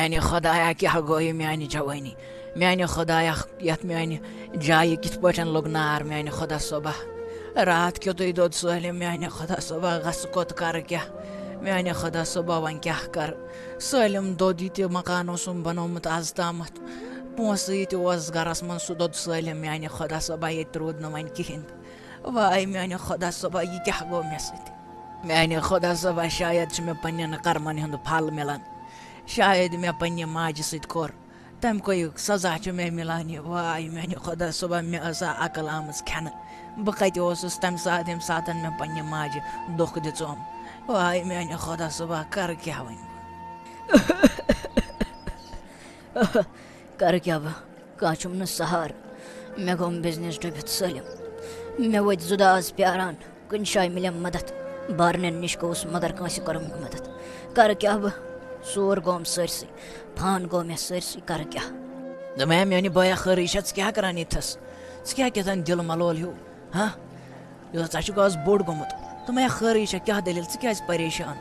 میانہِ خۄدایا کیٛاہ گوٚو یہِ میانہِ جوٲنی میانہِ خۄدایا یَتھ میانہِ جایہِ کِتھ پٲٹھۍ لوٚگ نار میانہِ خۄدا صٲبا راتھ کیُتُے دۄد سٲلِم میانہِ خۄدا صٲبا غسہٕ کوٚت کَرٕ کیٛاہ میانہِ خۄدا صٲبا وۄنۍ کیٛاہ کَرٕ سٲلِم دۄد یہِ تہِ مکان اوسُم بنومُت آز تامَتھ پونٛسہٕ یہِ تہِ اوس گَرَس منٛز سُہ دۄد سٲلِم میانہِ خۄدا صٲبا ییٚتہِ روٗد نہٕ وۄنۍ کِہیٖنۍ واے میانہِ خۄدا صٲبا یہِ کیٛاہ گوٚو مےٚ سۭتۍ میانہِ خۄدا صٲبا شاید چھُ مےٚ پنٛنٮ۪ن کَرمَن ہُنٛد پھل مِلان شاید مےٚ پنٛنہِ ماجہِ سۭتۍ کوٚر تَمہِ کویُک سزا چھُ مےٚ مِلان یہِ واے میانہِ خۄدا صٲبا مےٚ ٲسا عقل آمٕژ کھٮ۪نہٕ بہٕ کَتہِ اوسُس تَمہِ ساتہٕ ییٚمہِ ساتہٕ مےٚ پنٛنہِ ماجہِ دۄکھ دِژوم واے میانہِ خۄدا صٲبا کَرٕ کیٛاہ وۄنۍ کَرٕ کیٛاہ بہٕ کانٛہہ چھُم نہٕ سہارٕ مےٚ گوٚم بِزنِس ڈُبِتھ سٲلِم مےٚ وٲتۍ 2 دۄہ آز پیاران کُنہِ جایہِ مِلیم مدد بارنٮ۪ن نِش گوٚوُس مگر کٲنٛسہِ کوٚرُم نہٕ مدد کَرٕ کیٛاہ بہٕ سور گوٚم سٲرسٕے فان گوٚو مےٚ سٲرسٕے کَرٕ کیٛاہ دوٚپمے میانہِ بٲیا خٲرٕے چھا ژٕ کیٛاہ کَران ییٚتھَس ژٕ کیٛاہ کیٛاہ تام دِل ملول ہیوٗ ہاں ژٕ چھُکھ آز بوٚڑ گوٚمُت دوٚپمے خٲرٕے چھا کیٛاہ دٔلیٖل ژٕ کیٛازِ پریشان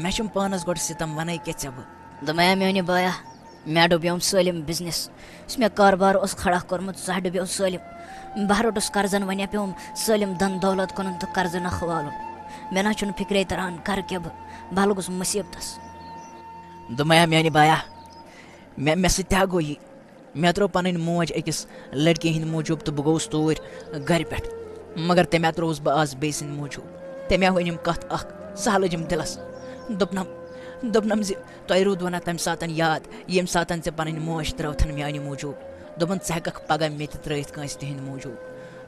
مےٚ چھُم پانَس گۄڈٕ سِتم وَنے کیٛاہ ژےٚ بہٕ دوٚپمے میانہِ بایا مےٚ ڈُبیوم سٲلِم بِزنِس یُس مےٚ کاربار اوس کھڑا کوٚرمُت سُہ ڈُبیو سٲلِم بہٕ روٚٹُس قرضن وۄنۍ پیوم سٲلِم دَن دولت کُنُن تہٕ قرضہٕ نکھٕ والُن مےٚ نہ چھُنہٕ فِکرے تران کَرٕ کیٛاہ بہٕ لوٚگُس مُصیٖبتس دوٚپمے میانہِ بایا مےٚ سۭتۍ تہِ ہا گوٚو یہِ مےٚ ترٛٲو پَنٕنۍ موج أکِس لٔڑکی ہِنٛدِ موٗجوٗب تہٕ بہٕ گوٚوُس توٗرۍ گرِ پٮ۪ٹھ مگر تَمہِ ترٛووُس بہٕ آز بیٚیہِ سٕنٛدِ موٗجوٗب تَمہِ ؤنِم کَتھ اکھ سۄ لٔجِم دِلس دوٚپنم زِ تۄہہِ روٗدوٕ نہ تَمہِ ساتہٕ یاد ییٚمہِ ساتہٕ ژےٚ پَنٕنۍ موج ترٛٲوتھن میانہِ موٗجوٗب دوٚپُن ژٕ ہٮ۪ککھ پگاہ مےٚ تہِ ترٛٲیِتھ کٲنٛسہِ تِہِنٛدِ موٗجوٗب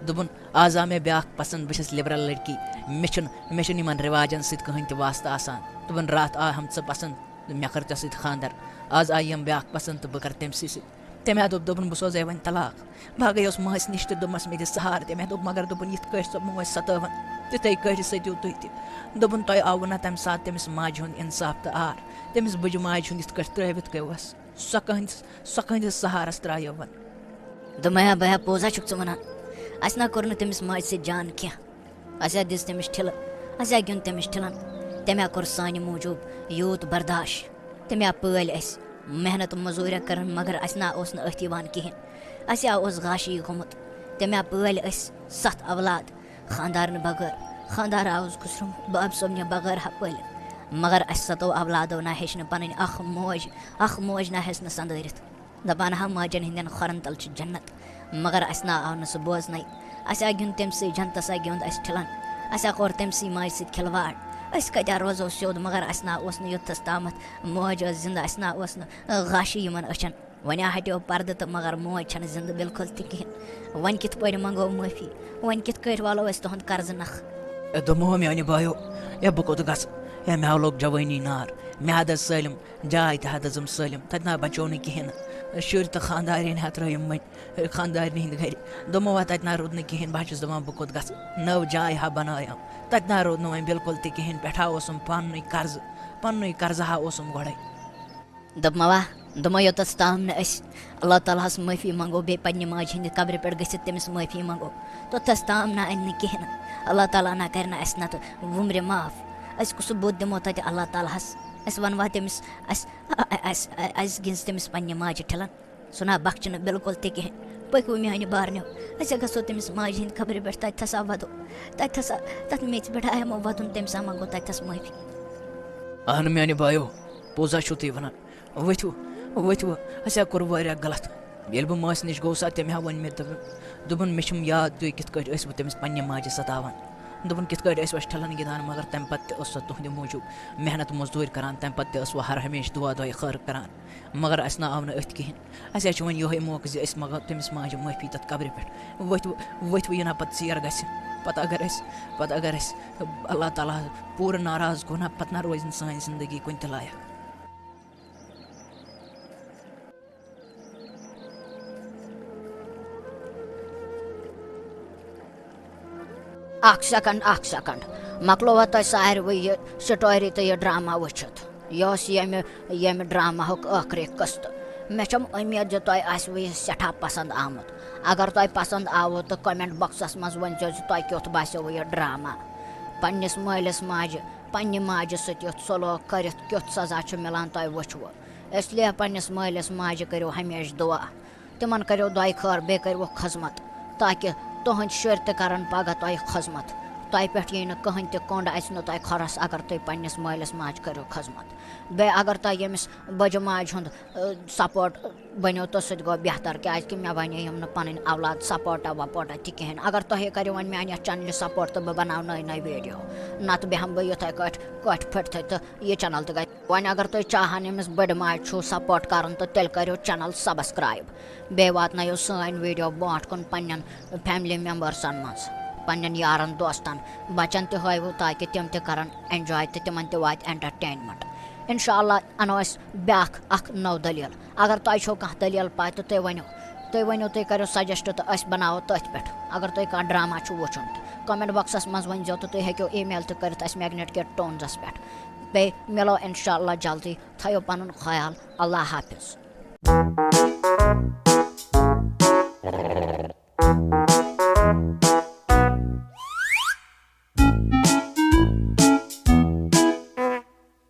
دوٚپُن آز آو مےٚ بیٛاکھ پسنٛد بہٕ چھَس لِبرل لٔڑکی مےٚ چھُنہٕ یِمن رِواجن سۭتۍ کٕہٕنۍ تہِ واسطہٕ آسان دوٚپُن راتھ آہم ژٕ پسنٛد تہٕ مےٚ کٔر ژےٚ سۭتۍ خانٛدر آز آیہِ یِم بیٛاکھ پسنٛد تہٕ بہٕ کَرٕ تٔمسٕے سۭتۍ تَمہِ دوٚپُن بہٕ سوزے وۄنۍ طلاق بہٕ گٔیوس مٲنٛسہِ نِش تہٕ دوٚپمَس مےٚ دِ سہارٕ تٔمۍ دوٚپ مگر دوٚپُن یِتھ کٲٹھۍ سۄ موج ستٲوٕن تِتھَے کٲٹھۍ سٔتِو تُہۍ تہِ دوٚپُن تۄہہِ آوُ نہ تَمہِ ساتہٕ تٔمِس ماجہِ ہُنٛد اِنصاف تہٕ آر تٔمِس بٕجہِ ماجہِ ہُنٛد یِتھ کٲٹھۍ ترٛٲوِتھ گٔیوس سۄ کٕہٕنٛدِس سہارس درٛایو وۄنۍ دوٚپمے بیا پوٚز ہا چھُکھ ژٕ وَنان اَسہِ نہ کوٚر نہٕ تٔمِس ماجہِ سۭتۍ جان کیٚنٛہہ اَسہِ ہا دِژ تٔمِس ٹھِلہٕ اَسہِ ہا گیُنٛد تٔمِس ٹھِلَن تٔمۍ ہا کوٚر سانہِ موٗجوٗب یوٗت برداش تٔمۍ ہا پٲلۍ اَسہِ محنت موٚزوٗریا کٔرٕن مگر اَسہِ نہ اوس نہٕ أتھۍ یِوان کِہیٖنۍ اَسہِ ہا اوس غاشی گوٚمُت تٔمۍ ہا پٲلۍ أسۍ 7 اولاد خانٛدارنہٕ بغٲر خانٛدار اوس گُزریومُت باب صٲبنہِ بغٲر ہا پٲلِتھ مگر اَسہِ 7 اولادو نہ ہیٚچھ نہٕ پَنٕنۍ اکھ موج نہ ہیٚژ نہٕ سنٛدٲرِتھ دَپان ہا ماجٮ۪ن ہِنٛدٮ۪ن کھۄرن تل چھِ جنت مگر اَسہِ نہ آو نہٕ سُہ بوزنَے اَسہِ ہا گیُنٛد تٔمسٕے جنتس ہا گیُنٛد اَسہِ ٹھِلَن اَسہِ ہا کوٚر تٔمسٕے ماجہِ سۭتۍ کھِلواڑ أسۍ کَتہِ روزو سیوٚد مگر اَسہِ نہ اوس نہٕ یوٚتَس تامَتھ موج ٲس زِندٕ اَسہِ نہ اوس نہٕ غاشی یِمن أچھن وۄنۍ ہٹیو پردٕ تہٕ مگر موج چھَنہٕ زِندٕ بِلکُل تہِ کِہیٖنۍ وۄنۍ کِتھ پٲٹھۍ منٛگو معٲفی وۄنۍ کِتھ کٲٹھۍ والو أسۍ تُہُنٛد قرضہٕ نکھٕ دوٚپمو میانہِ بایو بہٕ کوٚت گژھٕ مےٚ ہا لوٚگ جوٲنی نار مےٚ حظ سٲلِم جاے تہِ حظ سٲلِم تَتہِ نہ بچو نہٕ کِہیٖنۍ نہٕ شُرۍ تہٕ خانٛدارٮ۪ن ہا ترٛٲیِم وۄنۍ خانٛدارنہِ ہِنٛدِ گرِ دوٚپمو تَتہِ نہ روٗد نہٕ کِہیٖنۍ بہٕ حظ چھُس دَپان بہٕ کوٚت گژھٕ نٔو جاے ہا بنٲیِم تَتہِ نہ روٗد نہٕ وۄنۍ بِلکُل تہِ کِہیٖنۍ پٮ۪ٹھٕ ہا اوسُم پنٛنُے قرضہٕ ہا اوسُم گۄڈَے دوٚپمو یوٚتَس تام نہٕ أسۍ اللہ تعالیٰ ہَس معٲفی منٛگو بیٚیہِ پنٛنہِ ماجہِ ہِنٛدِ قبرِ پٮ۪ٹھ گٔژھِتھ تٔمِس معٲفی منٛگو توٚتَس تام نہ اَنہِ نہٕ کِہیٖنۍ نہٕ اللہ تعالیٰ نہ کَرِ نہٕ اَسہِ نَتہٕ وُمرِ معاف أسۍ کُس بُتھ دِمو تَتہِ اللہ تعالیٰ ہَس أسۍ وَنوا تٔمِس اَسہِ گِنٛز تٔمِس پنٛنہِ ماجہِ ٹھِلَن سُہ نہ بخچہِ نہٕ بِلکُل تہِ کِہیٖنۍ پٔکِو میٛانہِ بارنیو أسۍ گژھو تٔمِس ماجہِ ہِنٛدِ قبرِ پٮ۪ٹھ تَتہِ تھَسا وَدو تَتھ میٚژِ پٮ۪ٹھ آیمو وَدُن تٔمِس ہا منٛگو تَتہِ تھَس معٲفی اہنُو میٛانہِ بایو پوٚز ہا چھُو تُہۍ وَنان ؤتھِو اَسہِ ہا کوٚر واریاہ غلط ییٚلہِ بہٕ مٲنٛسہِ نِش گوٚوُس تٔمۍ ہا ووٚن مےٚ دوٚپُن مےٚ چھُم یاد تُہۍ کِتھ کٲٹھۍ ٲسوٕ تٔمِس پنٛنہِ ماجہِ سَتاوان دوٚپُن کِتھ کٲٹھۍ ٲسوٕ اَسہِ ٹھِلَن گِنٛدان مگر تَمہِ پَتہٕ تہِ ٲس سۄ تُہنٛدِ موٗجوٗب محنت موٚزوٗرۍ کَران تَمہِ پَتہٕ تہِ ٲس وۄنۍ ہر ہمیشہٕ دُعا دۄیہِ خٲر کَران مگر اَسہِ نہ آو نہٕ أتھۍ کِہیٖنۍ اَسہِ حظ چھُ وۄنۍ یِہوٚے موقعہٕ زِ أسۍ منٛگو تٔمِس ماجہِ معٲفی تَتھ قبرِ پٮ۪ٹھ ؤتھِو یہِ نہ پَتہٕ ژیر گژھِ پَتہٕ اگر اَسہِ اللہ تعالیٰ پوٗرٕ ناراض گوٚو نہ پَتہٕ نہ روزِ نہٕ سٲنۍ زندگی کُنہِ تہِ لایق اکھ سیکنڈ مۄکلووا تۄہہِ ساروٕے یہِ سٹوری تہٕ یہِ ڈرٛاما وٕچھِتھ یہِ اوس ییٚمہِ ڈرٛاماہُک ٲخری قٕسطہٕ مےٚ چھَم اُمید زِ تۄہہِ آسوٕ یہِ سٮ۪ٹھاہ پَسنٛد آمُت اگر تۄہہِ پَسنٛد آوُ تہٕ کومٮ۪نٛٹ بۄکسَس منٛز ؤنۍزیو زِ تۄہہِ کیُتھ باسیووُ یہِ ڈرٛاما پنٛنِس مٲلِس ماجہِ پنٛنہِ ماجہِ سۭتۍ یُتھ سلوک کٔرِتھ کیُتھ سزا چھُ مِلان تۄہہِ وٕچھوٕ اس لیے پنٛنِس مٲلِس ماجہِ کٔرِو ہمیشہِ دُعا تِمن کٔرِو دۄیہِ خٲر بیٚیہِ کٔرِوُکھ خٔذمت تاکہِ تُہٕنٛدۍ شُرۍ تہِ کَرَن پگاہ تۄہہِ خٔذمت تۄہہِ پٮ۪ٹھ یی نہٕ کٕہٕنۍ تہِ کوٚنٛڈ اَژِ نہٕ تۄہہِ کھۄرَس اگر تُہۍ پنٛنِس مٲلِس ماجہِ کٔرِو خٔذمت بیٚیہِ اگر تۄہہِ ییٚمِس بٔجہِ ماجہِ ہُنٛد سپوٹ بٔنِو تہٕ سُہ تہِ گوٚو بہتر کیٛازِکہِ مےٚ بَنے یِم نہٕ پَنٕنۍ اولاد سپوٹا وپوٹا تہِ کِہیٖنۍ اگر تۄہے کٔرِو وۄنۍ میٛانہِ یَتھ چَنلہِ سپوٹ تہٕ بہٕ بَناو نٔے نٔے ویٖڈیو نَتہٕ بیٚہمہٕ بہٕ یِتھَے کٲٹھۍ کوٹھِ پھٔٹتھٕے تہٕ یہِ چَنَل تہِ گژھِ وۄنۍ اگر تُہۍ چاہان ییٚمِس بٔڑِ ماجہِ چھُو سپوٹ کَرُن تہٕ تیٚلہِ کٔرِو چَنَل سبسکرایب بیٚیہِ واتنٲیِو سٲنۍ ویٖڈیو برونٛٹھ کُن پنٛنٮ۪ن فیملی مٮ۪مبٲرسَن منٛز پنٛنٮ۪ن یارَن دوستَن بَچَن تہِ ہٲیوُ تاکہِ تِم تہِ کَرَن اٮ۪نجاے تہٕ تِمَن تہِ واتہِ اٮ۪نٹَرٹینمٮ۪نٛٹ اِنشاء اللہ اَنو أسۍ بیٛاکھ اَکھ نٔو دٔلیٖل اگر تۄہہِ چھو کانٛہہ دٔلیٖل پاے تہٕ تُہۍ ؤنِو تُہۍ کٔرِو سَجَسٹ تہٕ أسۍ بَناوو تٔتھۍ پٮ۪ٹھ اگر تۄہہِ کانٛہہ ڈرٛاما چھُ وٕچھُن تہٕ کَمٮ۪نٛٹ بۄکسَس منٛز ؤنۍزیو تہٕ تُہۍ ہیٚکِو ای میل تہِ کٔرِتھ اَسہِ میگنیٹ کِٹ ٹونزَس پٮ۪ٹھ بیٚیہِ مِلو اِنشاء اللہ جلدی تھٲیِو پَنُن خیال اللہ حافِظ